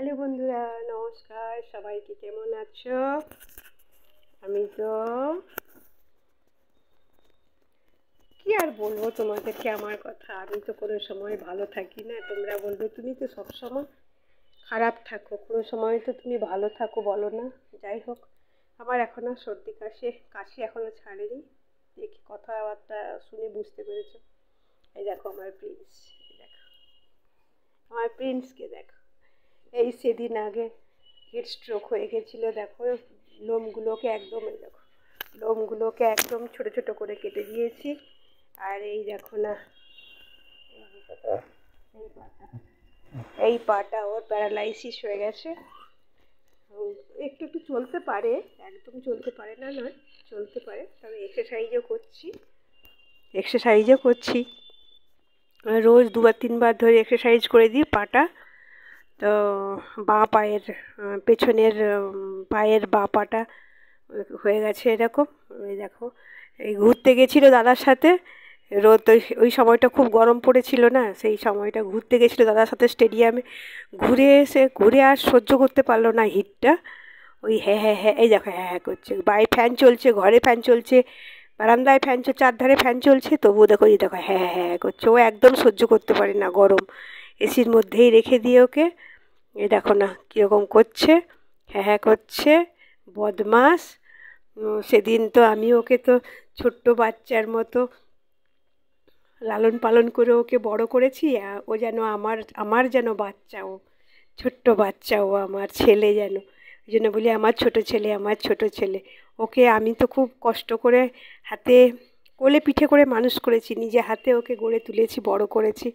Hello বন্ধুরা, নমস্কার। সবাইকে কেমন আছো? আমি তো কি আর বলবো তোমাদেরকে আমার কথা। আমি তো কোনো সময় ভালো থাকি না। তোমরা বলবে তুমি তো সব সময় খারাপ থাকো, কোনো সময় তো তুমি ভালো থাকো বলো না। যাই হোক, আমার এখনো সর্দি কাশি কাশি এখনো ছাড়েনি। দেখি কথাবার্তা শুনে বুঝতে পেরেছো। এই দেখো আমার প্রিন্স, এই দেখো আমার প্রিন্সকে দেখো। এই সেদিন আগে হিট স্ট্রোক হয়ে গেছিলো। দেখো লোমগুলোকে একদম, এই দেখো লোমগুলোকে একদম ছোট ছোট করে কেটে দিয়েছি। আর এই দেখো না, এই পাটা ওর প্যারালাইসিস হয়ে গেছে। একটু একটু চলতে পারে, একদম চলতে পারে না নয়, চলতে পারে, তবে এক্সারসাইজও করছি রোজ 2-3 বার ধরে এক্সারসাইজ করে দিই পাটা। তো বাঁ পায়ের পেছনের পায়ের বাঁ পাটা হয়ে গেছে এরকম। ওই দেখো, এই ঘুরতে গেছিলো দাদার সাথে। রোদ ওই সময়টা খুব গরম পড়েছিল না, সেই সময়টা ঘুরতে গেছিলো দাদার সাথে স্টেডিয়ামে। ঘুরে আর সহ্য করতে পারলো না হিটটা। ওই হ্যাঁ হ্যাঁ হ্যাঁ, এই দেখো হ্যাঁ হ্যাঁ করছে। বাইরে ফ্যান চলছে, ঘরে ফ্যান চলছে, বারান্দায় ফ্যান চলছে, চারধারে ফ্যান চলছে, তবুও দেখো এই দেখো হ্যাঁ হ্যাঁ হ্যাঁ করছে। ও একদম সহ্য করতে পারে না গরম। এসির মধ্যেই রেখে দিয়ে ওকে, এই দেখো না কীরকম করছে, হ্যাঁ হ্যাঁ করছে, বদমাস। সেদিন তো আমি ওকে তো ছোট্ট বাচ্চার মতো লালন পালন করে ওকে বড় করেছি। ও যেন আমার আমার যেন বাচ্চা, ও ছোট্ট বাচ্চা, ও আমার ছেলে যেন। ওই জন্য বলি আমার ছোট ছেলে, আমার ছোট ছেলে। ওকে আমি তো খুব কষ্ট করে হাতে কোলে পিঠে করে মানুষ করেছি, নিজে হাতে ওকে গড়ে তুলেছি, বড় করেছি।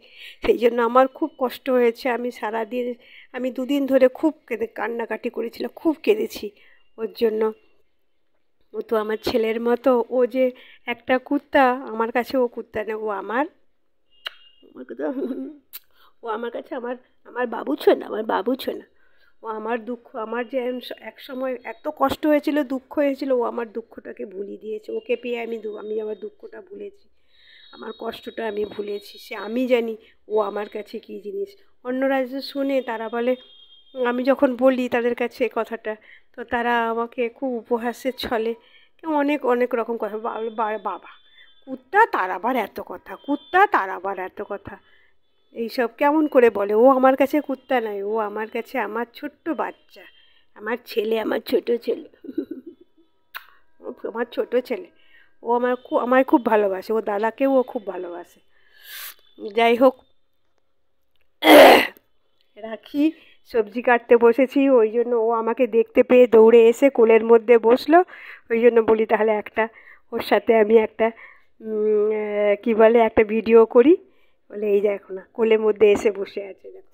সেই জন্য আমার খুব কষ্ট হয়েছে। আমি 2 দিন ধরে খুব কান্নাকাটি করেছিলাম, খুব কেঁদেছি ওর জন্য। ও তো আমার ছেলের মতো। ও যে একটা কুত্তা, আমার কাছে ও কুত্তা না, ও আমার ও আমার কাছে আমার আমার বাবু ছোনা, আমার বাবু ছোনা। ও আমার দুঃখ, আমার যে এক সময় এত কষ্ট হয়েছিল, দুঃখ হয়েছিল, ও আমার দুঃখটাকে ভুলিয়ে দিয়েছে। ওকে পেয়ে আমি আমার দুঃখটা ভুলেছি, আমার কষ্টটা আমি ভুলেছি। সে আমি জানি ও আমার কাছে কী জিনিস। অন্যরা যে শুনে তারা বলে, আমি যখন বলি তাদের কাছে কথাটা, তো তারা আমাকে খুব উপহাসের ছলে অনেক অনেক রকম কথা বাবা, কুত্তা তার আবার এত কথা, কুত্তা তার আবার এত কথা, এইসব কেমন করে বলে। ও আমার কাছে কুত্তা নয়, ও আমার কাছে আমার ছোট্ট বাচ্চা, আমার ছেলে, আমার ছোট ছেলে আমার ছোট ছেলে। ও আমায় খুব ভালোবাসে, ও দাদাকেও ও খুব ভালোবাসে। যাই হোক, রাখি, সবজি কাটতে বসেছি, ওই জন্য ও আমাকে দেখতে পেয়ে দৌড়ে এসে কোলের মধ্যে বসলো। ওই জন্য বলি তাহলে ওর সাথে আমি একটা কী বলে একটা ভিডিও করি বলে। এই দেখো না, কোলের মধ্যে এসে বসে আছে দেখো।